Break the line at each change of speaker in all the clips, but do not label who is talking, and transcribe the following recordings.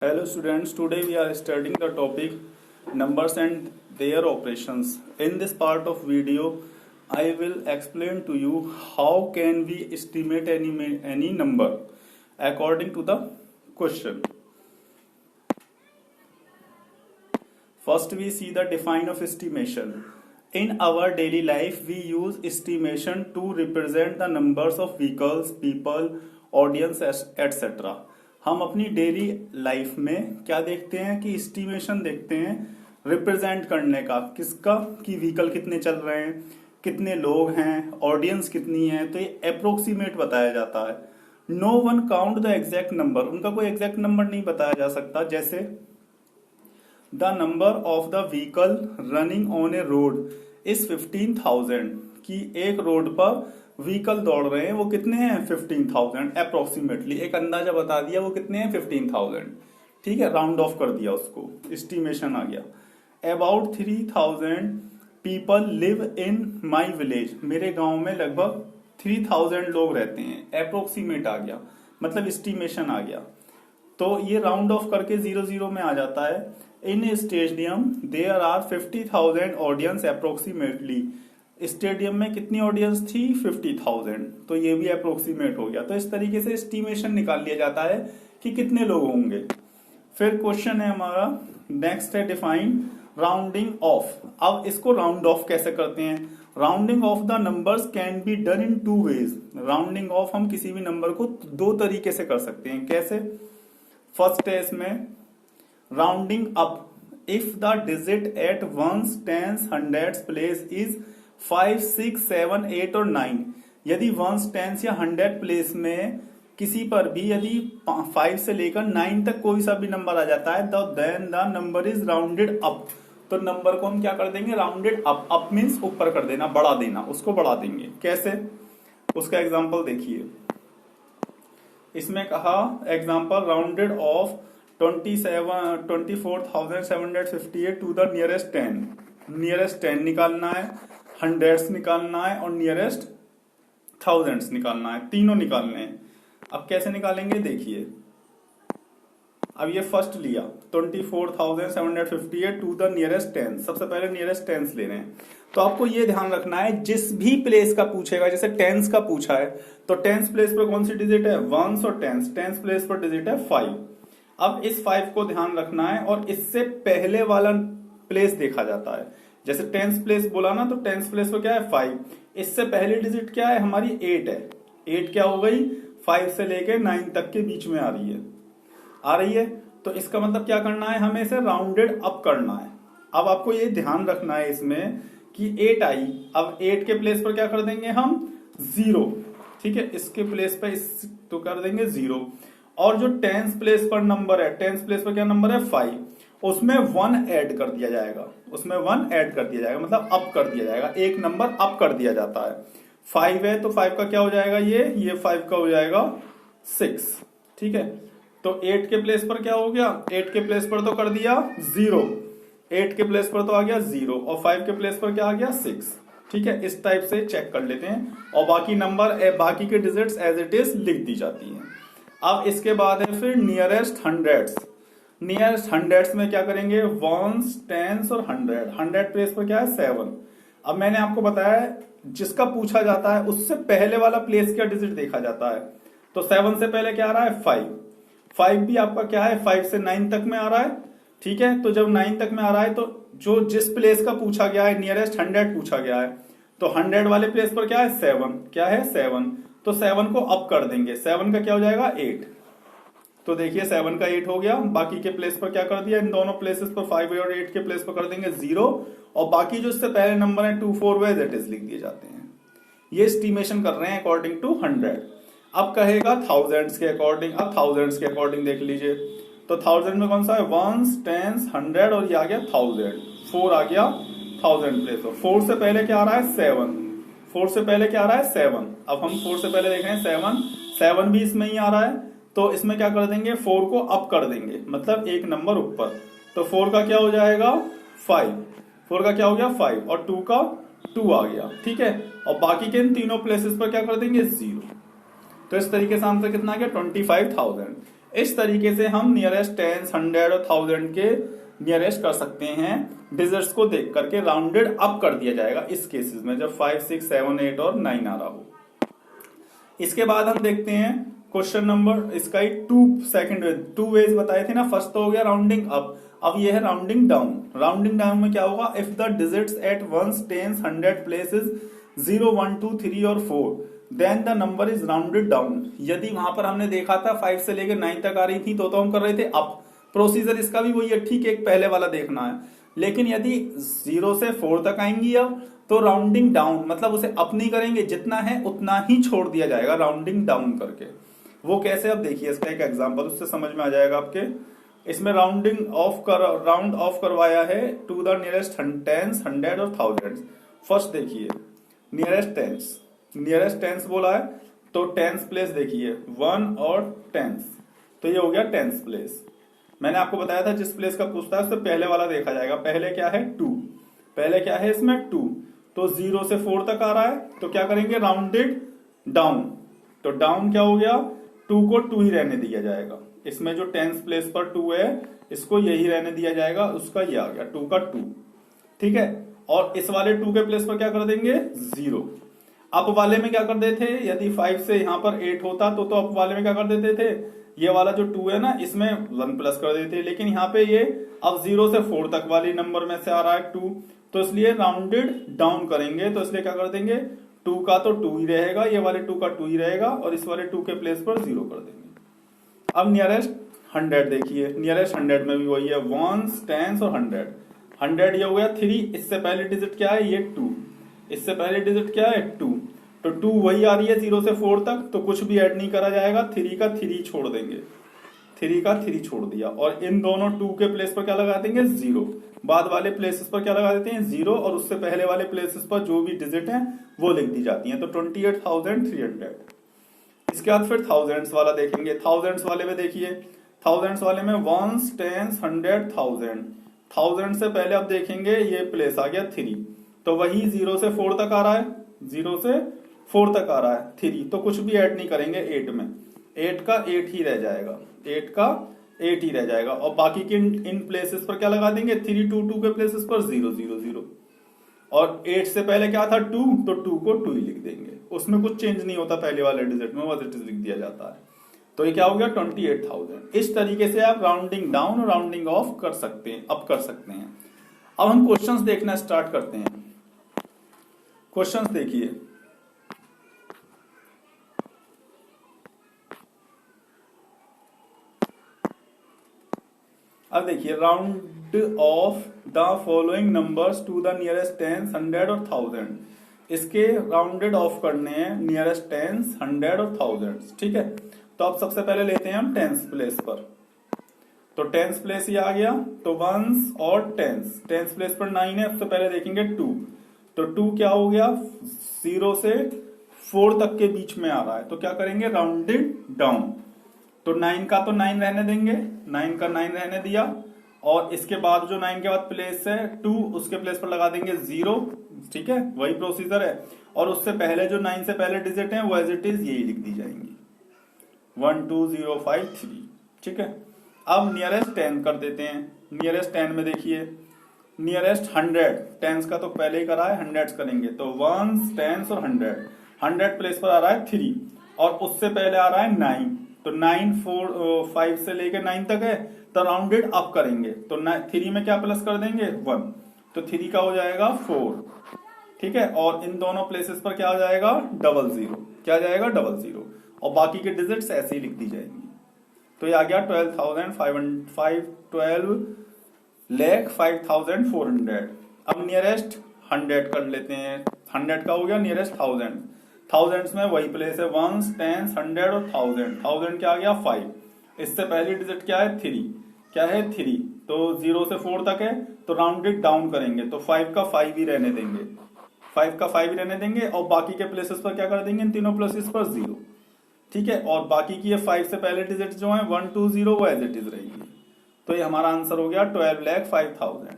Hello students, today we are studying the topic numbers and their operations. In this part of video, I will explain to you how can we estimate any number according to the question. First we see the define of estimation. In our daily life, we use estimation to represent the numbers of vehicles, people, audience, etc. हम अपनी daily life में क्या देखते हैं कि estimation देखते हैं represent करने का, किसका, कि व्हीकल कितने चल रहे हैं, कितने लोग हैं, ऑडियंस कितनी है, तो ये अप्रोक्सीमेट बताया जाता है. No one count the exact number, उनका कोई एग्जैक्ट नंबर नहीं बताया जा सकता. जैसे the number of the vehicle running on a road is 15,000, की एक रोड पर व्हीकल दौड़ रहे हैं, वो कितने हैं 15,000. अप्रोक्सीमेटली एक अंदाजा बता दिया वो कितने हैं 15,000. ठीक है, राउंड ऑफ कर दिया उसको, एस्टिमेशन आ गया. About 3,000 people live in my village, मेरे गांव में लगभग 3,000 लोग रहते हैं. अप्रोक्सीमेट आ गया, मतलब एस्टिमेशन आ गया. तो ये राउंड ऑफ करके 0-0 में आ जाता है. In stadium there are 50,000 audience approximately, stadium में कितनी ऑडियंस थी 50,000, तो ये भी अप्रोक्सीमेट हो गया. तो इस तरीके से एस्टिमेशन निकाल लिया जाता है कि कितने लोग होंगे. फिर क्वेश्चन है हमारा नेक्स्ट है डिफाइन राउंडिंग ऑफ. अब इसको राउंड ऑफ कैसे करते हैं. Rounding off the numbers can be done in 2 ways. Rounding off हम किसी भी नंबर को 2 तरीके से कर सकते हैं. कैसे. फर्स्ट है इसमें rounding up. If the digit at ones, tens, hundreds place is 5, 6, 7, 8 और 9, यदि वंस, टेंस या 100 प्लेस में किसी पर भी यदि 5 से लेकर 9 तक कोई सा भी नंबर आ जाता है, then the number is rounded up. तो नंबर को हम क्या कर देंगे, राउंडेड अप. अप मीन्स ऊपर कर देना, बढ़ा देना, उसको बढ़ा देंगे. कैसे, उसका एग्जांपल देखिए. इसमें कहा example rounded off 24,758 to the nearest 10. Nearest 10 निकालना है, हंड्रेड्स निकालना है और नियरेस्ट थाउजेंड्स निकालना है. तीनों निकालने हैं. अब कैसे निकालेंगे देखिए. अब ये फर्स्ट लिया 24,758 टू द नियरेस्ट 10. सबसे पहले नियरेस्ट टेंस ले रहे हैं. तो आपको ये ध्यान रखना है जिस भी प्लेस का पूछेगा, जैसे टेंस का पूछा है तो टेंस प्लेस पर कौन सी डिजिट है, वंस, और टेंस प्लेस पर डिजिट है 5. अब इस 5 को ध्यान रखना है और इससे पहले वाला प्लेस देखा जाता है. जैसे टेंस प्लेस बोला ना, तो टेंस प्लेस पर क्या है 5. इससे पहली डिजिट क्या है हमारी 8 है. 8 क्या हो गई 5 से लेके 9 तक के बीच में आ रही है. तो इसका मतलब क्या करना है, हमें इसे राउंडेड अप करना है. अब आपको ये ध्यान रखना है इसमें कि 8 आई. अब 8 के प्लेस पर क्या कर देंगे हम 0. ठीक है, इसके प्लेस पर इस तो कर देंगे 0. और जो टेंस प्लेस पर नंबर है, टेंस प्लेस पर क्या नंबर है 5, उसमें 1 ऐड कर दिया जाएगा. उसमें 1 ऐड कर दिया जाएगा, मतलब अप कर दिया जाएगा. एक नंबर अप कर दिया जाता है. 5 है तो 5 का क्या हो जाएगा, ये 5 का हो जाएगा 6. ठीक है, तो 8 के प्लेस पर क्या हो गया, 8 के प्लेस पर तो कर दिया 0. 8 के प्लेस पर तो आ गया 0 और 5 के प्लेस पर क्या आ गया 6. ठीक है, इस टाइप से चेक कर लेते हैं और बाकी नंबर, बाकी के डिजिट्स एज इट इज लिख दी जाती है. अब इसके बाद है फिर नियरेस्ट हंड्रेड्स. नियरेस्ट हंड्रेड्स में क्या करेंगे, वंस, टेंस और 100 प्लेस पर क्या है 7. अब मैंने आपको बताया जिसका पूछा जाता है उससे पहले वाला प्लेस का डिजिट देखा जाता है. तो 7 से पहले क्या आ रहा है 5. 5 भी आपका क्या है 5 से 9 तक में आ रहा है. ठीक है, तो जब 9 तक में आ रहा है तो जो जिस प्लेस का पूछा गया है नियरेस्ट 100 पूछा गया है, तो 100 वाले प्लेस पर क्या है 7. क्या है 7, तो 7 को अप कर देंगे. 7 का क्या हो जाएगा 8. तो देखिए 7 का 8 हो गया. बाकी के प्लेस पर क्या कर दिया, इन दोनों प्लेसेस पर 5 और 8 के प्लेस पर कर देंगे 0 और बाकी जो इससे पहले नंबर है 2, 4 वे दैट इज लिख दिए जाते हैं. ये एस्टिमेशन कर रहे हैं अकॉर्डिंग टू 100. अब कहेगा थाउजेंड्स के अकॉर्डिंग. अब थाउजेंड्स के अकॉर्डिंग देख लीजिए. तो 1000 में कौन सा है वंस, टेंस, 100 और ये आ गया 1000. 4 आ गया 1000 प्लेस. 4 से पहले क्या आ रहा है 7. 4 से पहले क्या आ रहा है 7. अब हम 4 से पहले देख रहे हैं 7 भी इसमें ही आ रहा है. तो इसमें क्या कर देंगे 4 को अप कर देंगे, मतलब एक नंबर ऊपर. तो 4 का क्या हो जाएगा 5. 4 का क्या हो गया 5 और 2 का 2 आ गया. ठीक है, और बाकी के इन तीनों प्लेसेस पर क्या कर देंगे 0. तो इस तरीके से आंसर कितना आ गया 25,000. इस तरीके से हम नियरेस्ट टेंस, 100 और 1000 के नियरेस्ट कर सकते हैं डिजिट्स को देख करके। राउंडेड अप कर दिया जाएगा इस केसेस में जब 5, 6, 7, 8 और 9 आ रहा हो। इसके बाद हम देखते हैं क्वेश्चन नंबर, इसका ही 2 वेज बताए थे ना। फर्स्ट तो हो गया राउंडिंग अप, अब ये है राउंडिंग डाउन। राउंडिंग डाउन में क्या होगा, if the digits at ones, tens, 100 places 0, 1, 2, 3 और 4 then the number is rounded down. यदि वहां पर हमने देखा था 5 से लेकर 9 तक आ रही थी तो हम कर रहे थे अप। प्रोसीजर इसका भी वही है, ठीक है, एक पहले वाला देखना है। लेकिन यदि 0 से 4 तक आएंगी अब तो राउंडिंग डाउन, मतलब उसे अप नहीं करेंगे, जितना है उतना ही छोड़ दिया जाएगा राउंडिंग डाउन करके। वो कैसे, अब देखिए इसका एक एग्जांपल, उससे समझ में आ जाएगा आपके। इसमें राउंड ऑफ करवाया है टू द नियरेस्ट टेंस, 100 और 1000। फर्स्ट देखिए नियरेस्ट टेंस बोला है तो टेंस प्लेस देखिए 1 और टेंस, तो ये हो गया टेंस प्लेस। मैंने आपको बताया था जिस प्लेस का पूछता है उससे पहले वाला देखा जाएगा। पहले क्या है 2, पहले क्या है इसमें 2, तो 0 से 4 तक आ रहा है तो क्या करेंगे राउंडेड डाउन। तो डाउन क्या हो गया, 2 को 2 ही रहने दिया जाएगा। इसमें जो टेंस प्लेस पर 2 है इसको यही रहने दिया जाएगा, उसका ये आ गया 2 का 2, ठीक है। और इस वाले 2 के प्लेस पर क्या कर देंगे 0। अप वाले में क्या कर देते थे, यदि 5 से यहां पर 8 होता तो अप वाले में क्या कर देते थे, ये वाला जो 2 है ना इसमें 1 प्लस कर देते। लेकिन यहाँ पे ये अब 0 से 4 तक वाली नंबर में से आ रहा है 2, तो इसलिए राउंडेड डाउन करेंगे। तो इसलिए क्या कर देंगे 2 का तो 2 ही रहेगा, ये वाले 2 का 2 ही रहेगा और इस वाले 2 के प्लेस पर 0 कर देंगे। अब नियरेस्ट 100 देखिए, नियरेस्ट 100 में भी वही है, 1, 10 और 100। 100 ये हो गया 3, इससे पहले डिजिट क्या है ये 2, इससे पहले डिजिट क्या है 2, तो 2 वही आ रही है 0 से 4 तक, तो कुछ भी ऐड नहीं करा जाएगा, 3 का 3 छोड़ देंगे, 3 का 3 छोड़ दिया। और इन दोनों 2 के प्लेस पर क्या लगा देंगे 0, बाद वाले प्लेसेस पर क्या लगा देते हैं 0, और उससे पहले वाले प्लेसेस पर जो भी डिजिट है वो लिख दी जाती है। तो 28,300। इसके बाद फिर थाउजेंड्स वाला देखेंगे। थाउजेंड्स वाले में देखिए, थाउजेंड्स वाले में 1, 10, 100, 1000। 1000 से पहले अब देखेंगे ये प्लेस आ गया 3, तो वही 0 से 4 तक आ रहा है, 0 से 4 तक आ रहा है 3, तो कुछ भी ऐड नहीं करेंगे 8 में, 8 का 8 ही रह जाएगा, 8 का 8 ही रह जाएगा। और बाकी के इन प्लेसेस पर क्या लगा देंगे 3, 2, 2 के प्लेसेस पर 0, 0, 0। और 8 से पहले क्या था 2, तो 2 को 2 ही लिख देंगे, उसमें कुछ चेंज नहीं होता पहले वाले डिजिट में, वो लिख दिया जाता है। तो ये क्या हो गया 28,000। इस तरीके से आप राउंडिंग डाउन और राउंडिंग ऑफ कर सकते हैं, अप कर सकते हैं। अब हम क्वेश्चंस देखना स्टार्ट करते हैं। क्वेश्चंस देखिए, अब देखिए round off the following numbers to the nearest tens, 100 और 1000। इसके राउंडेड ऑफ करने हैं नियरेस्ट टेंस, 100 और 1000, ठीक है। तो अब सबसे पहले लेते हैं हम टेंस प्लेस पर, तो टेंस प्लेस ये आ गया, तो वंस और टेंस। टेंस प्लेस पर 9 है, सबसे पहले देखेंगे 2, तो 2 क्या हो गया 0 से 4 तक के बीच में आ रहा है, तो क्या करेंगे राउंडेड डाउन। तो 9 का तो 9 रहने देंगे, 9 का 9 रहने दिया, और इसके बाद जो 9 के बाद प्लेस है 2, उसके प्लेस पर लगा देंगे 0, ठीक है, वही प्रोसीजर है। और उससे पहले जो 9 से पहले डिजिट है वो एज इट इज यही लिख दी जाएंगी, 1, 2, 0, 5, 3, ठीक है। अब नियरेस्ट 10 कर देते हैं। नियरेस्ट 10 में देखिए, नियरेस्ट 100, टेंस का तो पहले ही करा है, 100 करेंगे, तो 1, 10 और 100। 100 प्लेस पर आ रहा है 3, और उससे पहले आ रहा है 9, तो 9, 5 से लेकर 9 तक है, तो राउंडेड अप करेंगे, तो 3 में क्या प्लस कर देंगे 1, तो 3 का हो जाएगा 4, ठीक है। और इन दोनों प्लेसेस पर क्या हो जाएगा 00, क्या जाएगा 00, और बाकी के डिजिट्स ऐसे ही लिख दी जाएंगी। तो ये आ गया 12,512,5,400। अब नियरेस्ट 100 कर लेते हैं। 100 का हो गया नियरेस्ट 1000। 1000 में वही प्लेस है 1, 10, 100 और 1000। 1000 क्या आ गया 5, इससे पहली डिजिट क्या है 3, क्या है 3, तो 0 से 4 तक है, तो राउंडेड डाउन करेंगे, तो 5 का 5 ही रहने देंगे, 5 का 5 ही रहने देंगे, और बाकी के प्लेसेस पर क्या कर देंगे इन तीनों प्लेसेस पर 0, ठीक है। और बाकी की ये 5 से पहले डिजिट जो है 1, 2, 0 वो एज इट इज रहेगी। तो ये हमारा आंसर हो गया 12,05,000।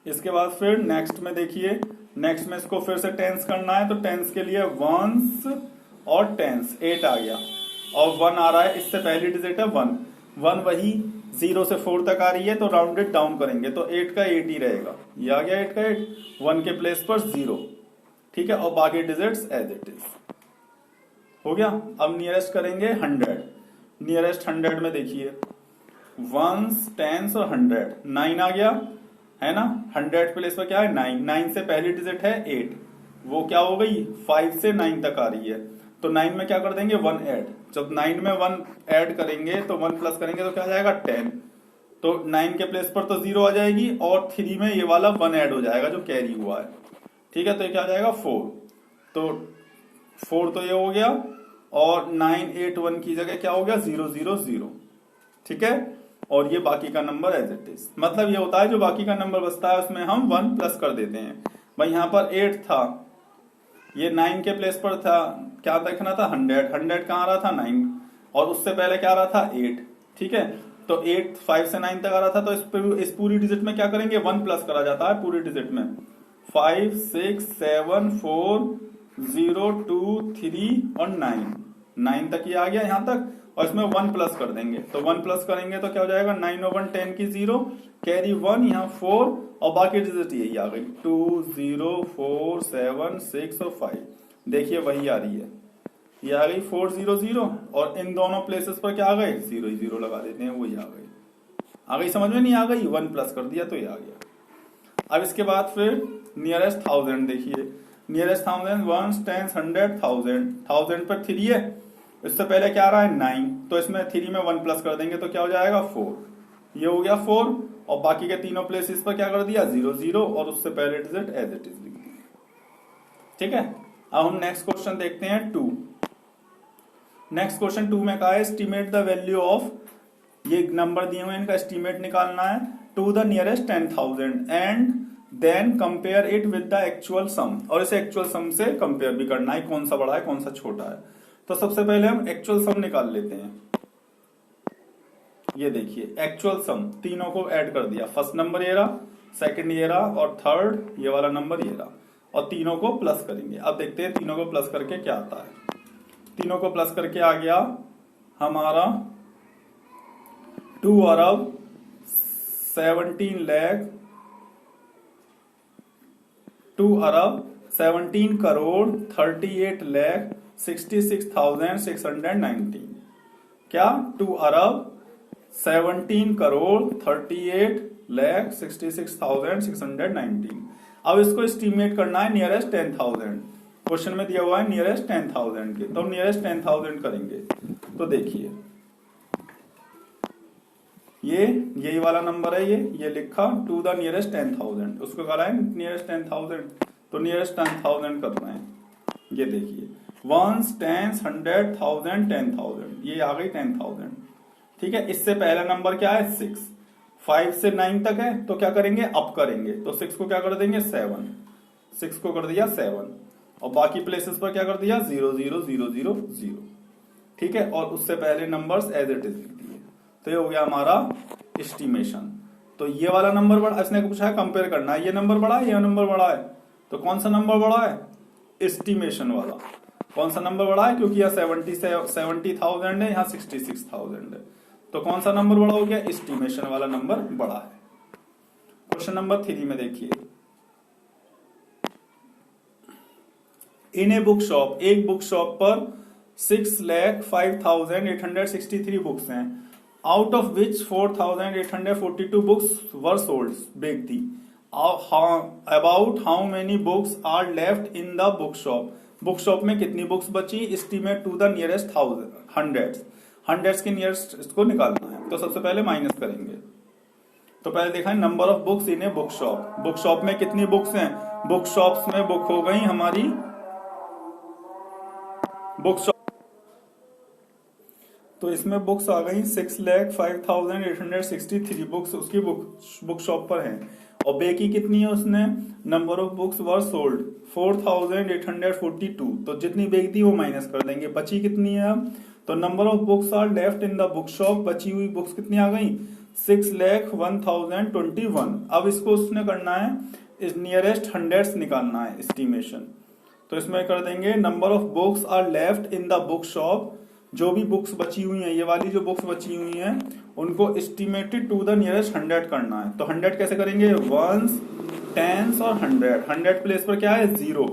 इसके बाद फिर नेक्स्ट में देखिए, नेक्स्ट में इसको फिर से टेंस करना है, तो टेंस के लिए वंस और टेंस 8 आ गया, और 1 आ रहा है, इससे पहली डिजिट है 1, 1 वही 0 से 4 तक आ रही है, तो राउंडेड डाउन करेंगे तो 8 का 8 ही रहेगा। ये आ गया 8 का 8, 1 के प्लेस पर 0, ठीक है, और बाकी डिजिट्स एज इट इज हो गया। अब नियरेस्ट करेंगे 100, नियरेस्ट 100 में देखिए 1s 10s और 100, 9 आ गया है ना, 100 प्लेस पर क्या है 9, 9 से पहली डिजिट है 8, वो क्या हो गई 5 से 9 तक आ रही है, तो 9 में क्या कर देंगे 1 ऐड, जब 9 में 1 ऐड करेंगे तो 1 प्लस करेंगे तो क्या आ जाएगा 10, तो 9 के प्लेस पर तो 0 आ जाएगी और 3 में ये वाला 1 ऐड हो जाएगा जो कैरी हुआ है, ठीक है, तो ये क्या आ जाएगा 4, तो 4 तो ये हो गया और 9 8 1 की जगह क्या हो गया 0 0 0, ठीक है, और ये बाकी का नंबर एज इट इज, मतलब ये होता है जो बाकी का नंबर बचता है उसमें हम 1 प्लस कर देते हैं। भाई यहाँ पर 8 था, ये 9 के प्लेस पर था, क्या देखना था 100, 100 कहाँ आ रहा था 9, और उससे पहले क्या आ रहा था 8, ठीक है, तो 8 5 से 9 तक आ रहा था, तो इस पूरी डिजिट में क्या करेंगे 1 प्लस करा जाता है पूरी डिजिट में, 5 6 7 4 0 2 3 और 9 तक ये आ गया यहाँ तक, और इसमें 1 प्लस कर देंगे, तो 1 प्लस करेंगे तो क्या हो जाएगा 9 और 1 10 की 0, कैरी 1 यहाँ 4 और बाकी डिजिट यही आ गई 2 0 4 7 6 और 5, देखिए वही आ रही है, ये आ गई 4 0 0, और इन दोनों प्लेसेस पर क्या आ गए 0 0 लगा देते हैं, वही आ गई समझ में नहीं आ गई, 1 प्लस कर दिया तो ये आ गया। अब इसके बाद फिर नियरेस्ट 1000 देखिए, नियरेस्ट 1000 1s 10s 100 1000, 1000 पर 3 है, इससे पहले क्या आ रहा है 9, तो इसमें 3 में 1 प्लस कर देंगे तो क्या हो जाएगा 4, ये हो गया 4, और बाकी के तीनों प्लेसेस पर क्या कर दिया 0 0 और उससे पहले डिजिट एज इट इज लिख दिया, ठीक है। अब हम नेक्स्ट क्वेश्चन देखते हैं 2। नेक्स्ट क्वेश्चन 2 में कहा है एस्टिमेट द वैल्यू ऑफ, ये नंबर दिए हुए इनका एस्टिमेट निकालना है, to the nearest 10,000 and then compare it with the actual sum, और इसे एक्चुअल सम से कंपेयर भी करना है, कौन सा बड़ा है कौन सा छोटा है। तो सबसे पहले हम एक्चुअल सम निकाल लेते हैं, ये देखिए एक्चुअल सम तीनों को ऐड कर दिया, फर्स्ट नंबर ये रहा, सेकंड ये रहा और थर्ड ये वाला नंबर ये रहा, और तीनों को प्लस करेंगे। अब देखते हैं तीनों को प्लस करके क्या आता है। तीनों को प्लस करके आ गया हमारा 2 अरब 17 लाख 2 अरब 17 करोड़ 38 लाख 66,619, क्या 2 अरब 17 करोड़ 38 लाख 66,619। अब इसको एस्टिमेट करना है नियरेस्ट 10,000, क्वेश्चन में दिया हुआ है नियरेस्ट 10,000 के, तो नियरेस्ट 10,000 करेंगे। तो देखिए ये यही वाला नंबर है, ये लिखा टू द नियरेस्ट 10,000, उसको करा है नियरेस्ट 10,000, तो नियरेस्ट 10,000 कर रहे हैं। ये देखिए 1s 10s 100 1000 10,000, ये आ गई 10,000, ठीक है। इससे पहला नंबर क्या है 6, 5 से 9 तक है, तो क्या करेंगे अप करेंगे, तो 6 को क्या कर देंगे 7, 6 को कर दिया 7, और बाकी प्लेसेस पर क्या कर दिया 0 0 0 0 0, ठीक है, और उससे पहले नंबर्स एज इट इज लिख दिए। तो ये हो गया हमारा एस्टिमेशन। तो ये वाला नंबर बड़ा, इसने पूछा है कंपेयर करना है, ये नंबर बड़ा है ये नंबर बड़ा है, तो कौन सा नंबर बड़ा है एस्टिमेशन वाला। कौन सा नंबर बड़ा है, क्योंकि यहाँ 70,000 है, यहाँ 66,000 है, तो कौन सा नंबर बड़ा हो गया एस्टिमेशन वाला नंबर बड़ा है। क्वेश्चन नंबर 3 में देखिए, इन ए बुक शॉप, एक बुक शॉप पर 6,05,863 बुक्स हैं, out of which 4,842 books were sold बेचती, about how many books are left in the book shop, book shop में कितनी बुक्स बची, estimate to the nearest hundreds के nearest इसको निकालना है। तो सबसे पहले माइनस करेंगे, तो पहले देखा है number of books in a book shop, book shop में कितनी बुक्स हैं, बुक शॉप्स में बुक हो गई हमारी बुक शॉप, तो इसमें बुक्स आ गई 6,05,863 बुक्स उसकी बुक शॉप पर हैं, और बेकी कितनी है उसने, number of books were sold 4,842, तो जितनी बेच दी वो माइनस कर देंगे, बची कितनी है अब, तो number of books are left in the book shop, बची हुई बुक्स कितनी आ गई 6,01,021। अब इसको उसने करना है इस नियरेस्ट हंड्रेड्स निकालना है एस्टिमेशन, तो इसमें कर देंगे number of books are left in the book shop जो भी बुक्स बची हुई हैं, ये वाली जो बुक्स बची हुई हैं, उनको एस्टिमेटेड टू द नियरेस्ट 100 करना है। तो 100 कैसे करेंगे? वंस, टेंस और 100। 100 प्लेस पर क्या है? 0।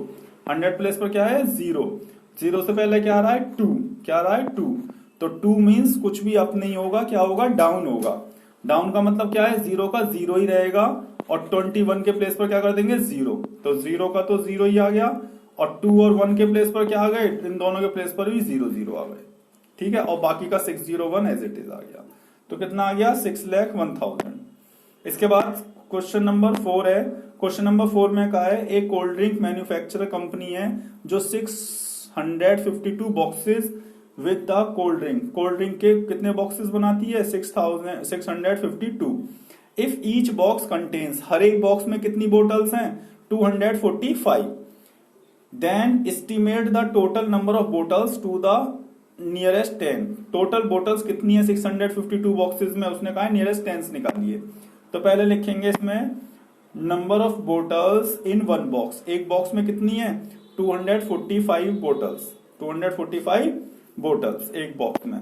100 प्लेस पर क्या है? 0। 0 से पहले क्या आ रहा है? 2। क्या आ रहा है? 2। तो 2 मीन्स कुछ भी अप नहीं होगा, क्या होगा? डाउन होगा। डाउन का मतलब क्या है? 0 का 0 ही रहेगा, और 21 के प्लेस पर क्या कर देंगे? 0। तो 0 का तो 0 ही आ गया, और 2 और 1 के प्लेस पर क्या आ गए? इन दोनों के प्लेस पर भी 0 0 आ गए। ठीक है, और बाकी का 601 एज इट इज आ गया। तो कितना आ गया? 6,01,000। इसके बाद क्वेश्चन नंबर 4 है। क्वेश्चन नंबर 4 में कहा है एक कोल्ड ड्रिंक मैन्युफैक्चरर कंपनी है जो 652 boxes with the cold drink के कितने बॉक्सेस बनाती है? 652। इफ ईच बॉक्स कंटेन्स, हर एक बॉक्स में कितनी बोटल्स हैं? 245। Then estimate the total number of bottles to the nearest 10। Total bottles कितनी है 652 बॉक्सेस में? उसने कहा है नियरेस्ट 10 निकालिए। तो पहले लिखेंगे इसमें number of bottles in one box. एक बॉक्स में कितनी है? 245 बोटल्स। 245 बोटल्स एक बॉक्स में।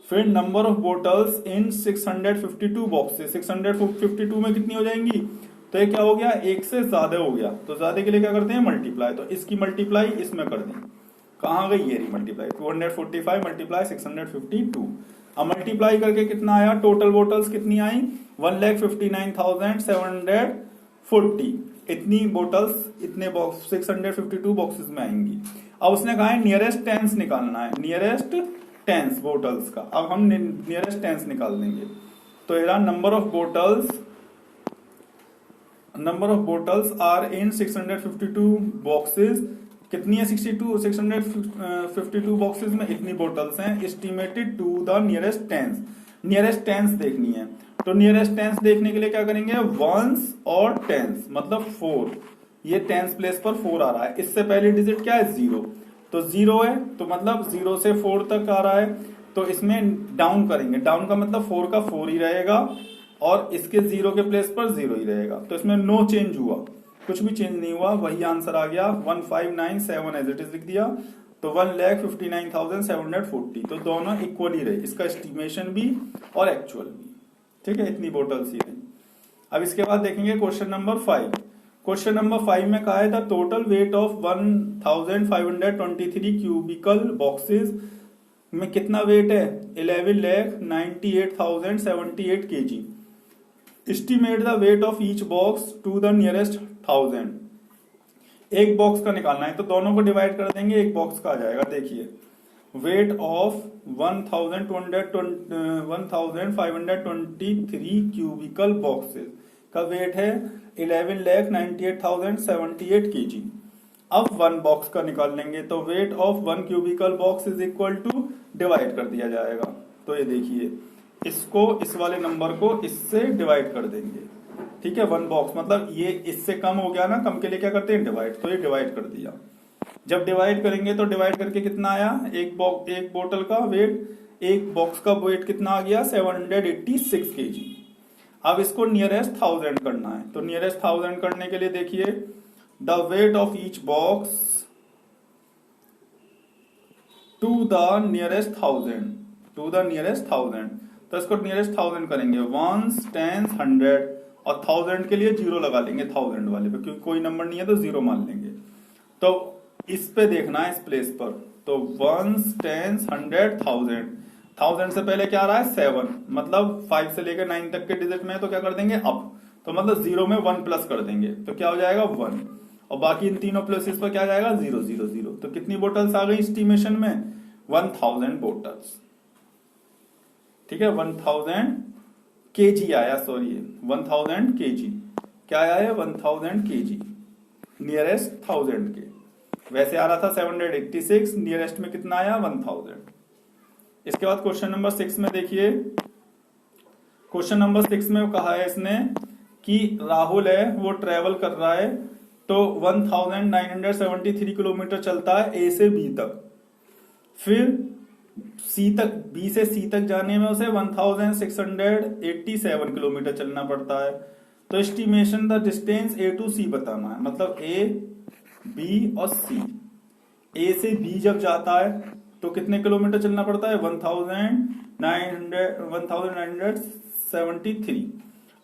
फिर number of bottles in 652 boxes. 652 में कितनी हो जाएंगी? तो ये क्या हो गया? एक से ज्यादा हो गया। तो ज्यादा के लिए क्या करते हैं? मल्टीप्लाई। तो इसकी मल्टीप्लाई इसमें कर दी। कहां गई? ये रही मल्टीप्लाई। 245 मल्टीप्लाई 652। अब मल्टीप्लाई करके कितना आया? टोटल बोटल्स कितनी आई? 1,59,740। इतनी बोटल्स इतने बॉक्स 652 बॉक्सेस में आएंगी। अब उसने कहा है नियरेस्ट 10 निकालना है। नियरेस्ट 10 बोटल्स का। अब हम नियरेस्ट 10 निकाल देंगे। तो ये रहा number of bottles are in 652 boxes. कितनी है? 652 बॉक्सेस में इतनी बोटल्स हैं। Estimated to the nearest 10। Nearest 10 देखनी है। तो नियरेस्ट 10 देखने के लिए क्या करेंगे? वंस और 10 मतलब 4। ये 10 प्लेस पर 4 आ रहा है। इससे पहले डिजिट क्या है? 0। तो 0 है, तो मतलब 0 से 4 तक आ रहा है। तो इसमें डाउन करेंगे। डाउन का मतलब 4 का 4 ही रहेगा, और इसके 0 के प्लेस पर 0 ही रहेगा। तो इसमें नो चेंज हुआ, कुछ भी चेंज नहीं हुआ, वही आंसर आ गया। 1597 एज इट इज लिख दिया। तो 1,59,740। तो दोनों इक्वल ही रहे, इसका एस्टिमेशन भी और एक्चुअल भी। ठीक है, इतनी बोटल्स ही रही। अब इसके बाद देखेंगे क्वेश्चन नंबर 5। क्वेश्चन नंबर 5 में कहा है the total weight of 1,523 cubical boxes में कितना वेट है? 11,98,078 kg। Estimate the weight of each box to the nearest 1000। एक बॉक्स का निकालना है, तो दोनों को डिवाइड कर देंगे, एक बॉक्स का आ जाएगा। देखिए, वेट ऑफ 1,523 क्यूबिकल बॉक्सेस का वेट है 11,98,078 kg। अब वन बॉक्स का निकाल लेंगे, तो weight of 1 cubical box is equal to, divide कर दिया जाएगा। तो ये देखिए, इसको, इस वाले नंबर को इससे डिवाइड कर देंगे। ठीक है, 1 बॉक्स मतलब ये इससे कम हो गया ना, कम के लिए क्या करते हैं? डिवाइड। तो ये डिवाइड कर दिया। जब डिवाइड करेंगे तो डिवाइड करके कितना आया? एक बोतल का वेट, एक बॉक्स का वेट कितना आ गया? 786 kg। अब इसको नियरेस्ट 1000 करना है। तो नियरेस्ट 1000 करने के लिए देखिए, the weight of each box to the nearest 1000। तो इसको नियरेस्ट 1000 करेंगे। 1s, 10s, 100 और 1000 के लिए 0 लगा लेंगे 1000 वाले पे, क्योंकि कोई नंबर नहीं है तो 0 मान लेंगे। तो इस पे देखना है, इस प्लेस पर। तो 1s, 10s, 100, 1000। 1000 से पहले क्या आ रहा है? 7। मतलब 5 से लेकर 9 तक के डिजिट में, तो क्या कर देंगे? अप। तो मतलब 0 में 1 प्लस कर देंगे, तो क्या हो जाएगा? 1। और बाकी इन तीनों प्लेसेस पर क्या जाएगा? 0 0 0। तो कितनी बोटल्स आ गई एस्टिमेशन में? 1000 बोटल्स। ठीक है, 1000 kg आया, सॉरी 1000 kg। क्या आया है? 1000 kg नियरेस्ट 1000 के। वैसे आ रहा था 786, नियरेस्ट में कितना आया? 1000। इसके बाद क्वेश्चन नंबर 6 में देखिए, क्वेश्चन नंबर 6 में कहा है इसने कि राहुल है, वो ट्रेवल कर रहा है, तो 1973 किलोमीटर चलता है ए से बी तक। फिर सी तक, बी से सी तक जाने में उसे 1687 किलोमीटर चलना पड़ता है। तो estimation the distance A to C बताना है, मतलब ए, बी और सी। ए से बी जब जाता है तो कितने किलोमीटर चलना पड़ता है? 1973।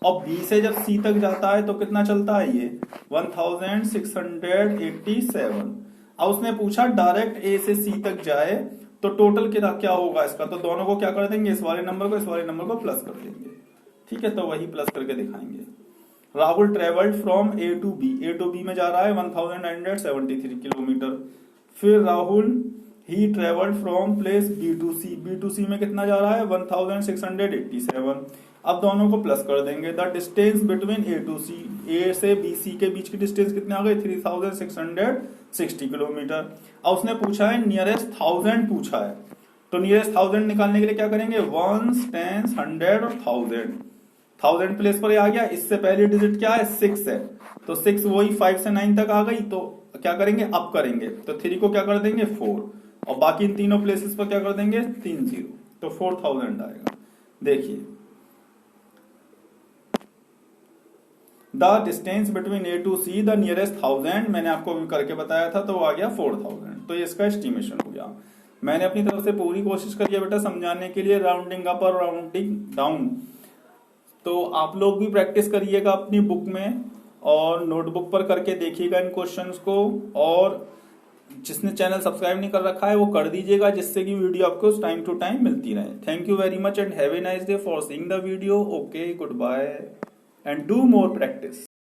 और बी से जब सी तक जाता है तो कितना चलता है ये? 1687। अब उसने पूछा डायरेक्ट ए से सी तक जाए तो टोटल क्या होगा इसका, तो दोनों को क्या कर देंगे, इस वाले नंबर को इस वाले नंबर को प्लस कर देंगे। ठीक है, तो वही प्लस करके दिखाएंगे। Rahul travelled from A to B में जा रहा है 1973 किलोमीटर। फिर राहुल ही travelled from place B to C में कितना जा रहा है? 1687। अब दोनों को प्लस कर देंगे। The distance between A to C, A से बी सी के बीच की डिस्टेंस कितने आ गई? 3660 किलोमीटर। अब उसने पूछा है नियरेस्ट 1000 पूछा है, तो नियरेस्ट 1000 निकालने के लिए क्या करेंगे? 1s, 10s, 100 और 1000 प्लेस पर आ गया। इससे पहली डिजिट क्या है? 6 है, तो 6 वही 5 से 9 तक आ गई, तो क्या करेंगे? अप करेंगे, तो 3 को क्या कर देंगे? 4, और बाकी इन तीनों प्लेसेस पर क्या कर देंगे? 3 0, तो 4000 आएगा। देखिए the distance between A to C the nearest 1000 मैंने आपको अभी करके बताया था, तो वो आ गया 4000, तो ये इसका एस्टिमेशन हो गया। मैंने अपनी तरफ से पूरी कोशिश करी है बेटा समझाने के लिए, राउंडिंग अप और राउंडिंग डाउन। तो आप लोग भी प्रैक्टिस करिएगा अपनी बुक में और नोटबुक पर करके देखिएगा इन क्वेश्चंस को, और जिसने चैनल सब्सक्राइब नहीं कर रखा है वो कर दीजिएगा, जिससे कि वीडियो आपको टाइम टू टाइम मिलती रहे। Thank you very much and have a nice day for seeing the video. Okay, good bye and do more practice.